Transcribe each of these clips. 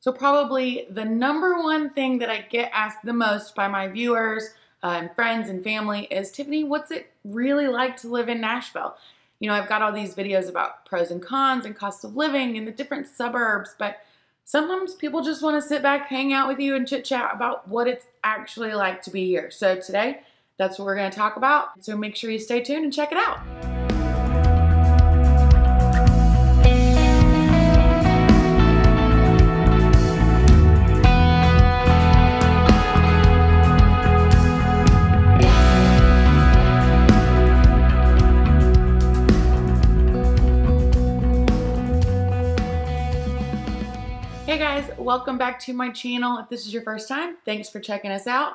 So probably the number one thing that I get asked the most by my viewers and friends and family is, Tiffany, what's it really like to live in Nashville? You know, I've got all these videos about pros and cons and cost of living in the different suburbs, but sometimes people just want to sit back, hang out with you and chit chat about what it's actually like to be here. So today, that's what we're going to talk about. So make sure you stay tuned and check it out. Hey guys, welcome back to my channel. If this is your first time, thanks for checking us out.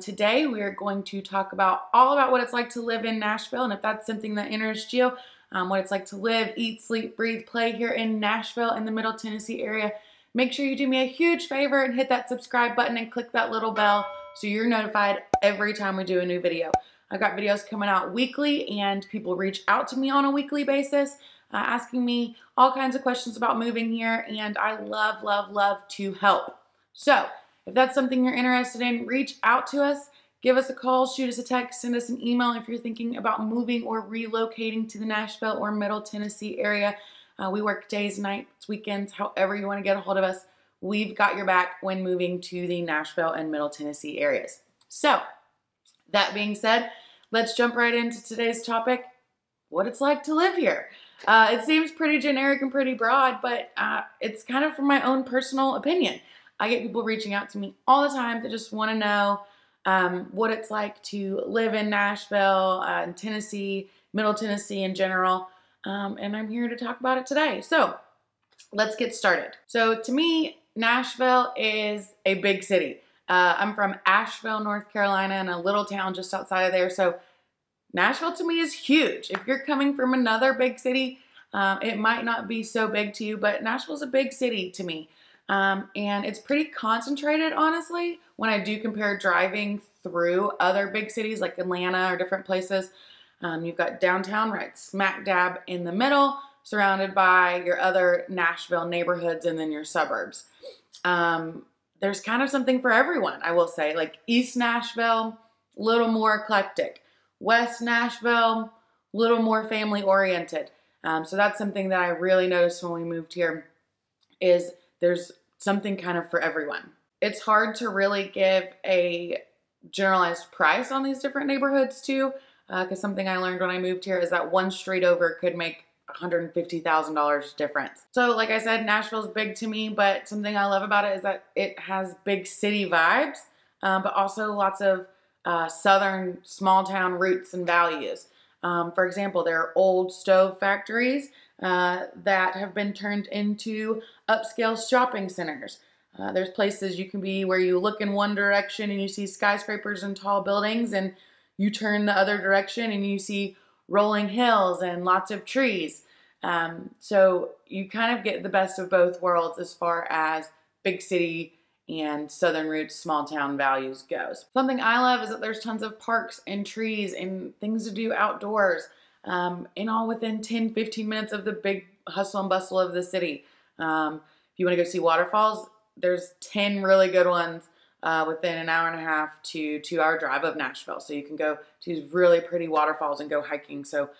Today we are going to talk all about what it's like to live in Nashville, and if that's something that interests you, what it's like to live, eat, sleep, breathe, play here in Nashville in the Middle Tennessee area. Make sure you do me a huge favor and hit that subscribe button and click that little bell so you're notified every time we do a new video. I've got videos coming out weekly, and people reach out to me on a weekly basis asking me all kinds of questions about moving here, and I love, love, love to help. So if that's something you're interested in, reach out to us, give us a call, shoot us a text, send us an email if you're thinking about moving or relocating to the Nashville or Middle Tennessee area. We work days, nights, weekends, however you want to get a hold of us. We've got your back when moving to the Nashville and Middle Tennessee areas. So that being said, let's jump right into today's topic, what it's like to live here. It seems pretty generic and pretty broad, but it's kind of from my own personal opinion. I get people reaching out to me all the time that just want to know what it's like to live in Nashville, and Tennessee, Middle Tennessee in general, and I'm here to talk about it today. So let's get started. So to me, Nashville is a big city. I'm from Asheville, North Carolina, in a little town just outside of there, so Nashville to me is huge. If you're coming from another big city, it might not be so big to you, but Nashville's a big city to me. And it's pretty concentrated, honestly, when I do compare driving through other big cities like Atlanta or different places. You've got downtown right smack dab in the middle, surrounded by your other Nashville neighborhoods and then your suburbs. There's kind of something for everyone, I will say. Like East Nashville, a little more eclectic. West Nashville, a little more family oriented. So that's something that I really noticed when we moved here, is there's something kind of for everyone. It's hard to really give a generalized price on these different neighborhoods too, because something I learned when I moved here is that one street over could make $150,000 difference. So like I said, Nashville's big to me, but something I love about it is that it has big city vibes, but also lots of Southern small town roots and values. For example, there are old stove factories that have been turned into upscale shopping centers. There's places you can be where you look in one direction and you see skyscrapers and tall buildings, and you turn the other direction and you see rolling hills and lots of trees. So you kind of get the best of both worlds as far as big city and Southern roots, small town values goes. Something I love is that there's tons of parks and trees and things to do outdoors, and all within 10, 15 minutes of the big hustle and bustle of the city. If you want to go see waterfalls, there's 10 really good ones within an hour and a half to 2-hour drive of Nashville. So you can go to these really pretty waterfalls and go hiking. So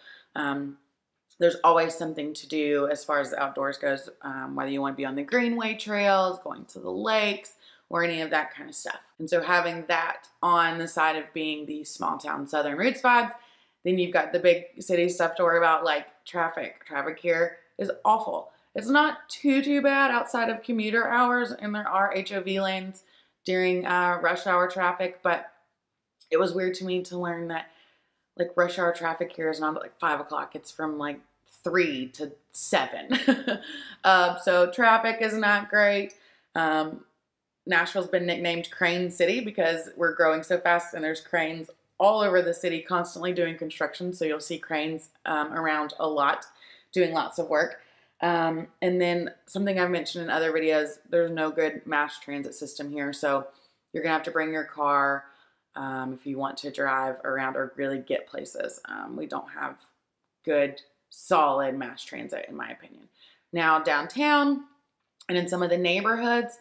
there's always something to do as far as the outdoors goes, whether you want to be on the Greenway trails, going to the lakes, or any of that kind of stuff. And so having that on the side of being the small town Southern roots vibes, then you've got the big city stuff to worry about, like traffic. Traffic here is awful. It's not too bad outside of commuter hours, and there are HOV lanes during rush hour traffic, but it was weird to me to learn that like rush hour traffic here is not at like 5 o'clock. It's from like 3 to 7. So traffic is not great. Nashville's been nicknamed Crane City because we're growing so fast, and there's cranes all over the city constantly doing construction. So you'll see cranes around a lot, doing lots of work. And then something I've mentioned in other videos, there's no good mass transit system here. So you're gonna have to bring your car if you want to drive around or really get places. We don't have good, solid mass transit, in my opinion. Now, downtown, And in some of the neighborhoods,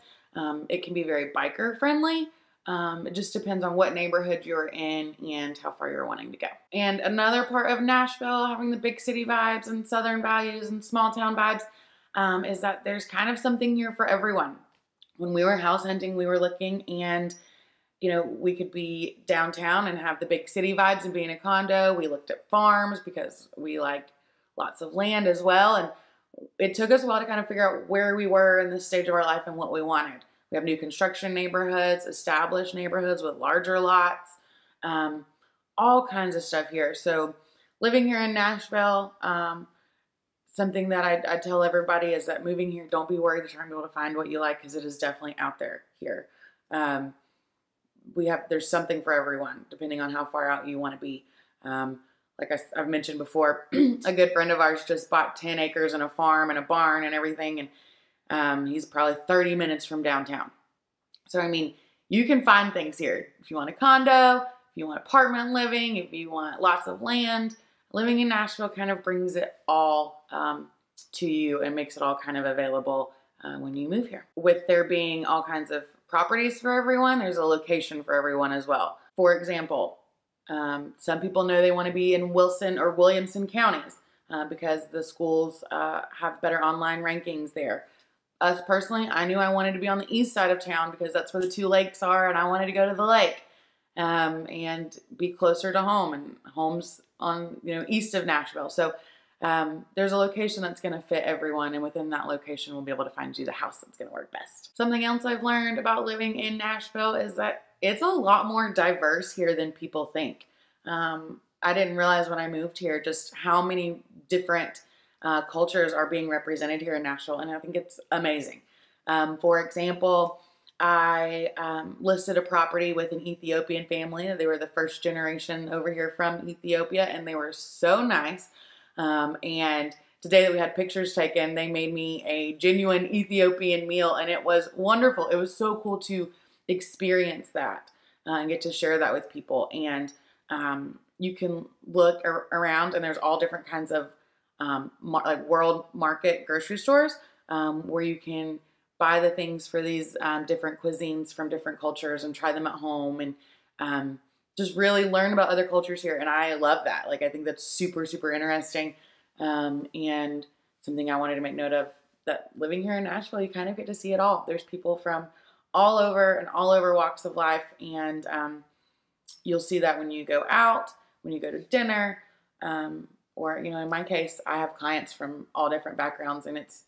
it can be very biker friendly. It just depends on what neighborhood you're in and how far you're wanting to go. And another part of Nashville, having the big city vibes and Southern values and small town vibes, is that there's kind of something here for everyone. When we were house hunting, we were looking, and we could be downtown and have the big city vibes and be in a condo. We looked at farms because we like lots of land as well. And it took us a while to kind of figure out where we were in this stage of our life and what we wanted. We have new construction neighborhoods, established neighborhoods with larger lots, all kinds of stuff here. So living here in Nashville, something that I tell everybody is that moving here, don't be worried that you're not going to be able to find what you like, because it is definitely out there here. There's something for everyone, depending on how far out you want to be. Like I've mentioned before, a good friend of ours just bought 10 acres and a farm and a barn and everything. And he's probably 30 minutes from downtown. So, I mean, you can find things here. If you want a condo, if you want apartment living, if you want lots of land, living in Nashville kind of brings it all to you and makes it all kind of available when you move here. With there being all kinds of properties for everyone, there's a location for everyone as well. For example, some people know they want to be in Wilson or Williamson counties because the schools have better online rankings there. Us personally, I knew I wanted to be on the east side of town because that's where the two lakes are, and I wanted to go to the lake and be closer to home, and home's on east of Nashville. So there's a location that's going to fit everyone, and within that location, we'll be able to find you the house that's going to work best. Something else I've learned about living in Nashville is that it's a lot more diverse here than people think. I didn't realize when I moved here just how many different cultures are being represented here in Nashville, and I think it's amazing. For example, I listed a property with an Ethiopian family. They were the first generation over here from Ethiopia, and they were so nice. And today that we had pictures taken, they made me a genuine Ethiopian meal, and it was wonderful. It was so cool to experience that and get to share that with people. And you can look around, and there's all different kinds of like world market grocery stores where you can buy the things for these different cuisines from different cultures and try them at home, and just really learn about other cultures here. And I love that. Like, I think that's super, super interesting and something I wanted to make note of, that living here in Nashville, you kind of get to see it all. There's people from all over and all over walks of life, and you'll see that when you go out, when you go to dinner, or in my case, I have clients from all different backgrounds, and it's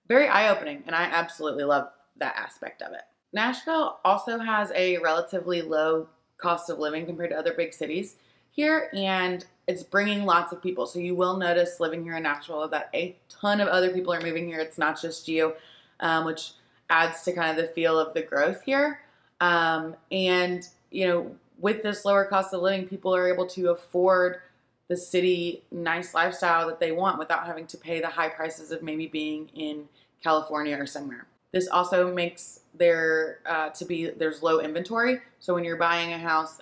very eye-opening, and I absolutely love that aspect of it. Nashville also has a relatively low cost of living compared to other big cities here, and it's bringing lots of people. So you will notice living here in Nashville that a ton of other people are moving here. It's not just you, which adds to kind of the feel of the growth here. And with this lower cost of living, people are able to afford the city nice lifestyle that they want without having to pay the high prices of maybe being in California or somewhere. This also makes there's low inventory. So when you're buying a house,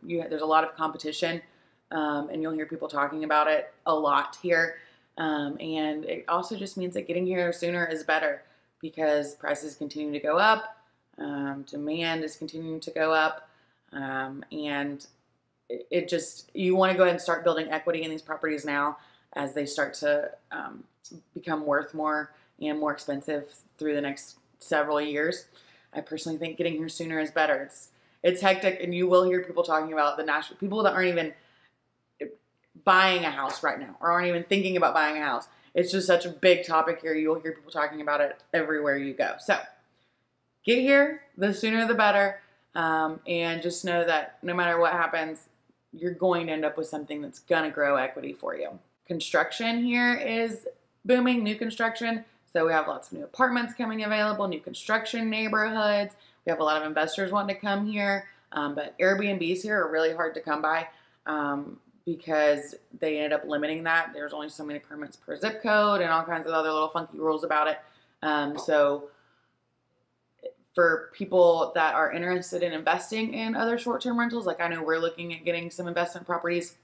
there's a lot of competition, and you'll hear people talking about it a lot here. And it also just means that getting here sooner is better because prices continue to go up, demand is continuing to go up, and you want to go ahead and start building equity in these properties now as they start to become worth more and more expensive through the next several years. I personally think getting here sooner is better. It's hectic, and you will hear people talking about the Nashville, people that aren't even buying a house right now or aren't even thinking about buying a house. It's just such a big topic here. You'll hear people talking about it everywhere you go. So get here, the sooner the better, and just know that no matter what happens, you're going to end up with something that's going to grow equity for you. Construction here is booming, new construction. So we have lots of new apartments coming available, new construction neighborhoods. We have a lot of investors wanting to come here, but Airbnbs here are really hard to come by because they ended up limiting that. There's only so many permits per zip code and all kinds of other little funky rules about it. So for people that are interested in investing in other short-term rentals, like I know we're looking at getting some investment properties,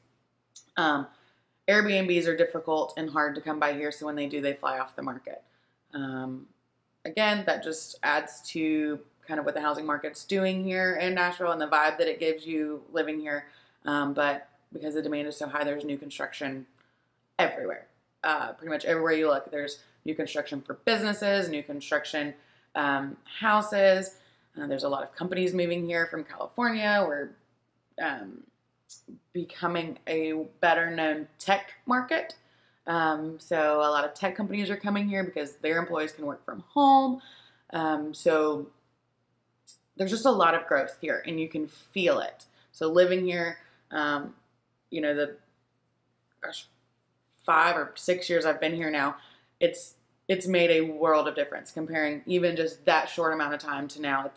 Airbnbs are difficult and hard to come by here. So when they do, they fly off the market. again, that just adds to kind of what the housing market's doing here in Nashville and the vibe that it gives you living here. But because the demand is so high, there's new construction everywhere. Pretty much everywhere you look, there's new construction for businesses, new construction houses. There's a lot of companies moving here from California. We're becoming a better known tech market. So a lot of tech companies are coming here because their employees can work from home. So there's just a lot of growth here and you can feel it. So living here, you know, the 5 or 6 years I've been here now, it's made a world of difference comparing even just that short amount of time to now.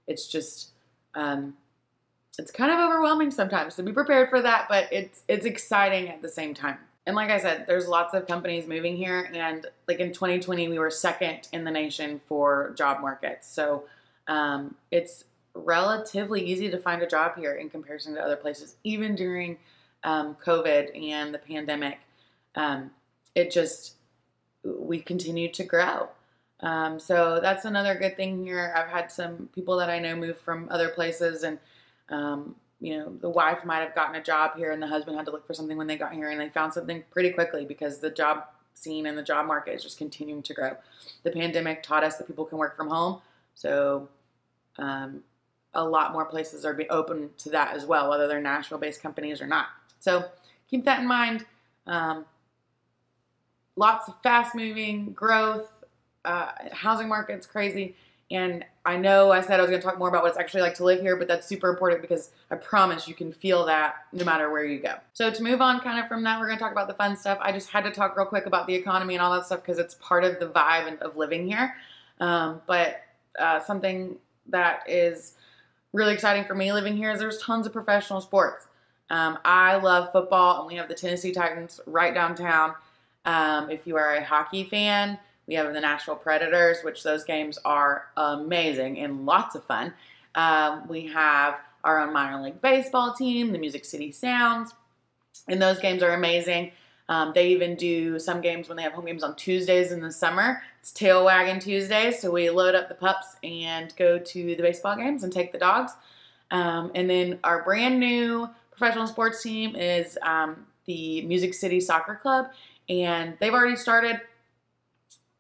It's just, it's kind of overwhelming sometimes, so be prepared for that, but it's exciting at the same time. And like I said, there's lots of companies moving here, and like in 2020, we were second in the nation for job markets. So it's relatively easy to find a job here in comparison to other places, even during COVID and the pandemic. We continue to grow. So that's another good thing here. I've had some people that I know move from other places, and you know, the wife might have gotten a job here and the husband had to look for something when they got here, and they found something pretty quickly because the job scene and the job market is just continuing to grow. The pandemic taught us that people can work from home. So a lot more places are open to that as well, whether they're Nashville-based companies or not. So keep that in mind. Lots of fast-moving growth. Housing market's crazy. And I know I said I was going to talk more about what it's actually like to live here, but that's super important because I promise you can feel that no matter where you go. So to move on kind of from that, we're going to talk about the fun stuff. I just had to talk real quick about the economy and all that stuff because it's part of the vibe of living here. But something that is really exciting for me living here is there's tons of professional sports. I love football, and we have the Tennessee Titans right downtown. If you are a hockey fan, we have the Nashville Predators, which those games are amazing and lots of fun. We have our own minor league baseball team, the Music City Sounds, and those games are amazing. They even do some games when they have home games on Tuesdays in the summer. It's Tail Wagging Tuesdays, so we load up the pups and go to the baseball games and take the dogs. And then our brand new professional sports team is the Music City Soccer Club, and they've already started.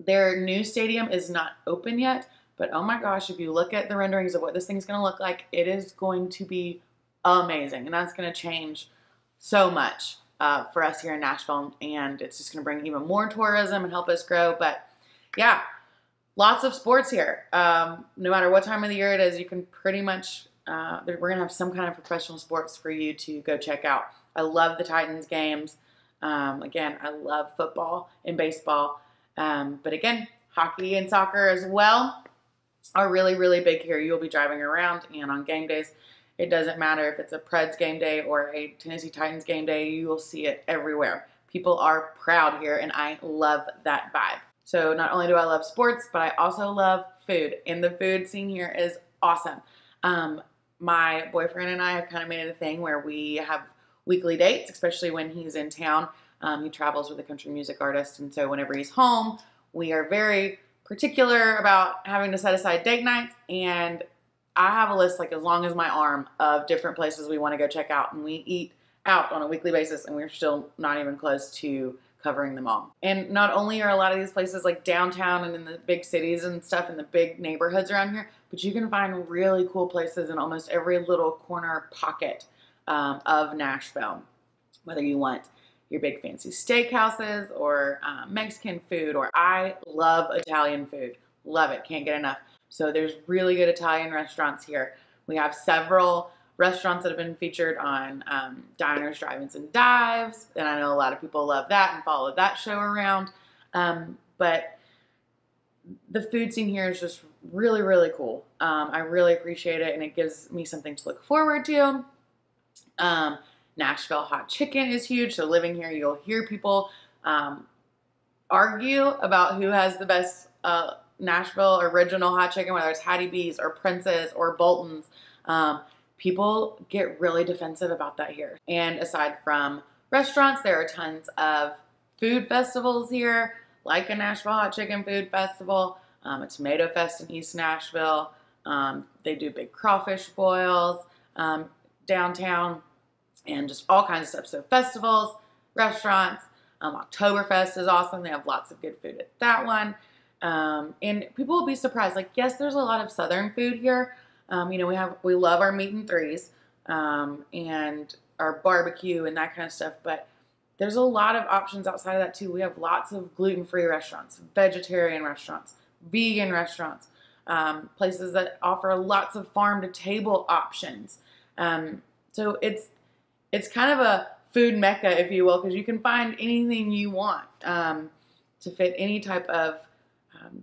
Their new stadium is not open yet, but oh my gosh, if you look at the renderings of what this thing's going to look like, it is going to be amazing, and that's going to change so much for us here in Nashville, and it's just going to bring even more tourism and help us grow. But yeah, lots of sports here. No matter what time of the year it is, you can pretty much, we're going to have some kind of professional sports for you to go check out. I love the Titans games. Again, I love football and baseball. But again, hockey and soccer as well are really, really big here. You'll be driving around, and on game days, it doesn't matter if it's a Preds game day or a Tennessee Titans game day, you will see it everywhere. People are proud here, and I love that vibe. So not only do I love sports, but I also love food, and the food scene here is awesome. My boyfriend and I have kind of made it a thing where we have weekly dates, especially when he's in town. He travels with a country music artist, and so whenever he's home, we are very particular about having to set aside date nights, and I have a list like as long as my arm of different places we want to go check out, and we eat out on a weekly basis, and we're still not even close to covering them all. And not only are a lot of these places like downtown and in the big cities and stuff in the big neighborhoods around here, but you can find really cool places in almost every little corner pocket of Nashville, whether you want your big fancy steakhouses or Mexican food, or I love Italian food. Love it. Can't get enough. So there's really good Italian restaurants here. We have several restaurants that have been featured on Diners, Drive-Ins, and Dives, and I know a lot of people love that and follow that show around. But the food scene here is just really, really cool. I really appreciate it, and it gives me something to look forward to. Nashville hot chicken is huge. So living here, you'll hear people argue about who has the best Nashville original hot chicken, whether it's Hattie B's or Prince's or Bolton's. People get really defensive about that here. And aside from restaurants, there are tons of food festivals here, like a Nashville Hot Chicken Food Festival. a tomato fest in East Nashville. They do big crawfish boils downtown and just all kinds of stuff. So festivals, restaurants, Oktoberfest is awesome. They have lots of good food at that one. And people will be surprised. Like, yes, there's a lot of Southern food here. You know, we love our meat and threes, and our barbecue and that kind of stuff. But there's a lot of options outside of that too. We have lots of gluten-free restaurants, vegetarian restaurants, vegan restaurants, places that offer lots of farm-to-table options. So it's kind of a food mecca, if you will, because you can find anything you want to fit any type of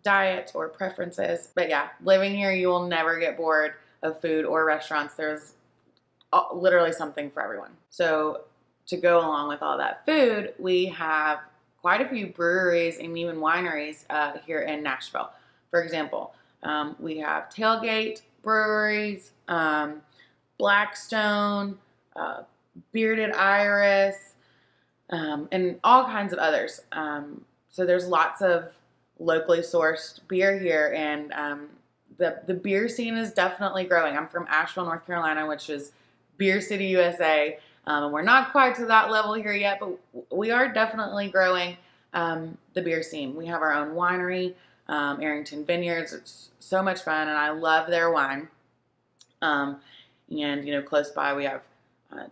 diet or preferences. But yeah, living here, you will never get bored of food or restaurants. There's literally something for everyone. So to go along with all that food, we have quite a few breweries and even wineries here in Nashville. For example, we have Tailgate Breweries, Blackstone, Bearded Iris, and all kinds of others. So there's lots of locally sourced beer here, and the beer scene is definitely growing. I'm from Asheville, North Carolina, which is Beer City, USA. We're not quite to that level here yet, but we are definitely growing the beer scene. We have our own winery, Arrington Vineyards. It's so much fun, and I love their wine. And, you know, close by we have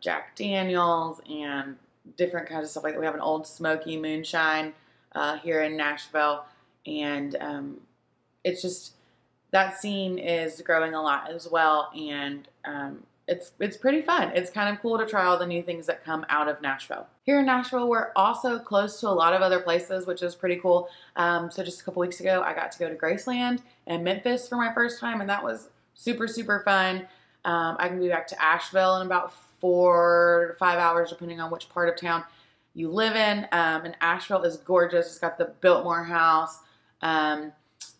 Jack Daniels and different kinds of stuff like that. We have an Old Smoky moonshine here in Nashville, and it's just, that scene is growing a lot as well, and it's pretty fun. It's kind of cool to try all the new things that come out of Nashville. Here in Nashville, we're also close to a lot of other places, which is pretty cool. So just a couple weeks ago, I got to go to Graceland and Memphis for my first time, and that was super, super fun. I can be back to Asheville in about 4 to 5 hours, depending on which part of town you live in. And Asheville is gorgeous. It's got the Biltmore House,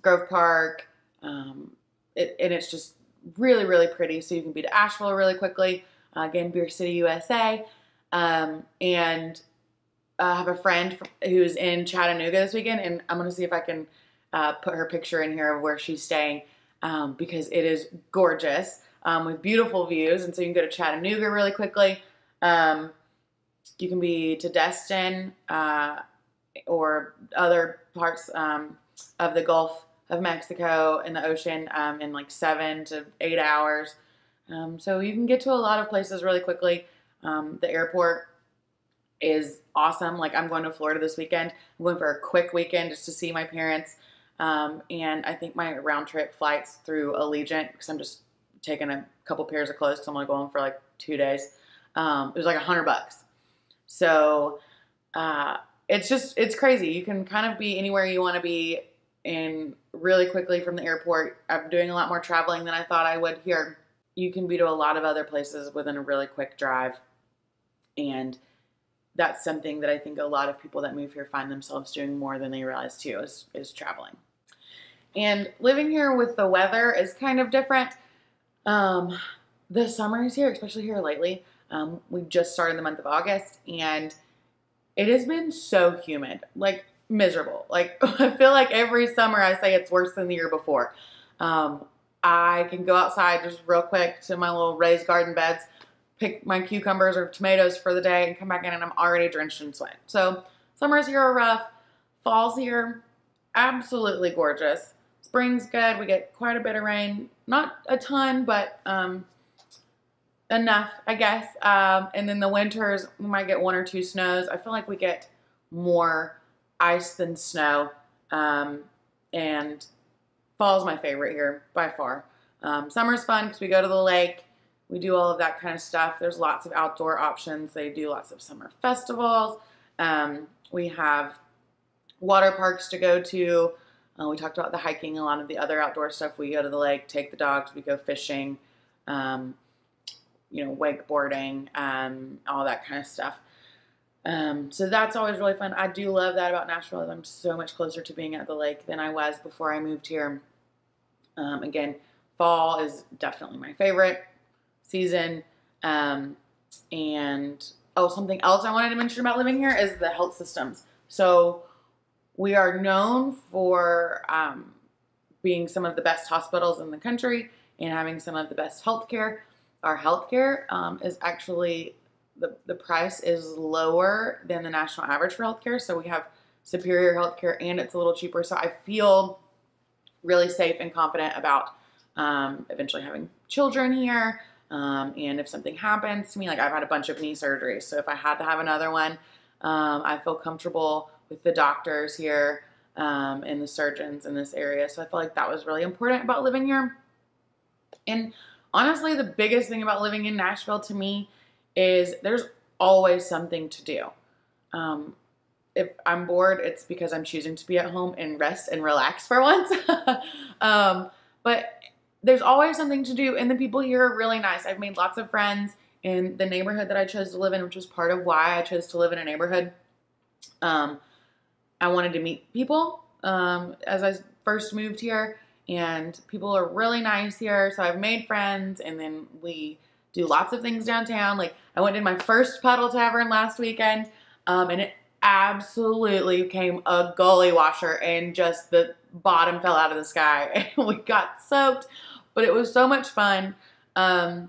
Grove Park, and it's just really, really pretty. So you can be to Asheville really quickly. Again, Beer City, USA. And I have a friend who's in Chattanooga this weekend, and I'm going to see if I can put her picture in here of where she's staying, because it is gorgeous, with beautiful views. And so you can go to Chattanooga really quickly. You can be to Destin or other parts of the Gulf of Mexico in the ocean in like 7 to 8 hours. So you can get to a lot of places really quickly. The airport is awesome. Like, I'm going to Florida this weekend. I'm going for a quick weekend just to see my parents. And I think my round trip flights through Allegiant, because I'm just taking a couple pairs of clothes because I'm only going for like 2 days. It was like $100. So it's crazy. You can kind of be anywhere you want to be in really quickly from the airport. I'm doing a lot more traveling than I thought I would here. You can be to a lot of other places within a really quick drive. And that's something that I think a lot of people that move here find themselves doing more than they realize too, is traveling. And living here with the weather is kind of different. The summers here, especially here lately, we just started the month of August, and it has been so humid, like miserable. Like, I feel like every summer I say it's worse than the year before. I can go outside just real quick to my little raised garden beds, pick my cucumbers or tomatoes for the day, and come back in, and I'm already drenched in sweat. So summers here are rough. Fall's here, absolutely gorgeous. Spring's good. We get quite a bit of rain. Not a ton, but enough, I guess. And then the winters, we might get 1 or 2 snows. I feel like we get more ice than snow. And fall's my favorite here by far. Summer's fun because we go to the lake. We do all of that kind of stuff. There's lots of outdoor options. They do lots of summer festivals. We have water parks to go to. We talked about the hiking, a lot of the other outdoor stuff. We go to the lake, take the dogs, we go fishing, wakeboarding, all that kind of stuff. So that's always really fun. I do love that about Nashville. I'm so much closer to being at the lake than I was before I moved here. Again, fall is definitely my favorite season. And something else I wanted to mention about living here is the health systems. So we are known for being some of the best hospitals in the country and having some of the best healthcare. Our healthcare is actually, the price is lower than the national average for healthcare. So we have superior healthcare and it's a little cheaper. So I feel really safe and confident about eventually having children here. And if something happens to me, like I've had a bunch of knee surgeries. So if I had to have another one, I feel comfortable with the doctors here and the surgeons in this area. So I feel like that was really important about living here. And honestly, the biggest thing about living in Nashville to me is there's always something to do. If I'm bored, it's because I'm choosing to be at home and rest and relax for once. But there's always something to do, and the people here are really nice. I've made lots of friends in the neighborhood that I chose to live in, which was part of why I chose to live in a neighborhood. I wanted to meet people as I first moved here, and people are really nice here. So I've made friends, and then we do lots of things downtown. Like I went to my first Puddle Tavern last weekend, and it absolutely became a gully washer, and just the bottom fell out of the sky, and we got soaked. But it was so much fun. I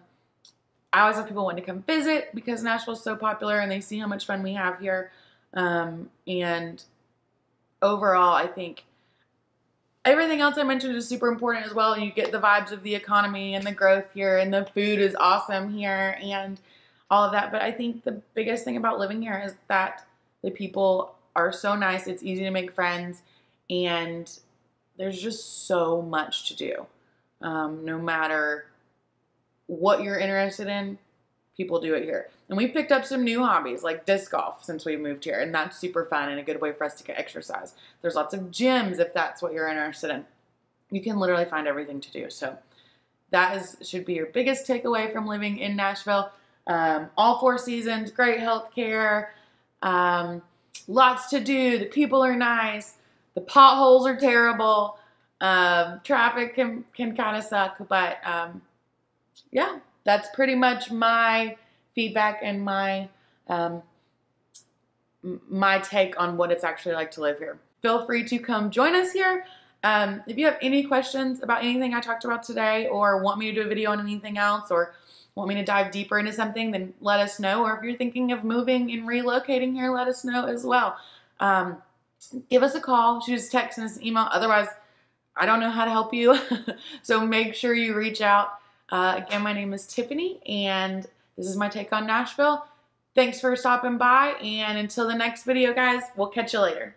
always have people wanting to come visit because Nashville's so popular and they see how much fun we have here. And overall, I think everything else I mentioned is super important as well. You get the vibes of the economy and the growth here, and the food is awesome here and all of that. But I think the biggest thing about living here is that the people are so nice. It's easy to make friends, and there's just so much to do. No matter what you're interested in, people do it here. And we've picked up some new hobbies like disc golf since we moved here, and that's super fun and a good way for us to get exercise. There's lots of gyms if that's what you're interested in. You can literally find everything to do. So that should be your biggest takeaway from living in Nashville. All 4 seasons, great healthcare, lots to do. The people are nice. The potholes are terrible. Traffic can kind of suck, but yeah, that's pretty much my feedback and my my take on what it's actually like to live here. Feel free to come join us here. If you have any questions about anything I talked about today, or want me to do a video on anything else, or want me to dive deeper into something, then let us know. Or if you're thinking of moving and relocating here, let us know as well. Give us a call, shoot us a text, send us an email. Otherwise, I don't know how to help you. So make sure you reach out. Again, my name is Tiffany, and this is my take on Nashville. Thanks for stopping by, and until the next video, guys, we'll catch you later.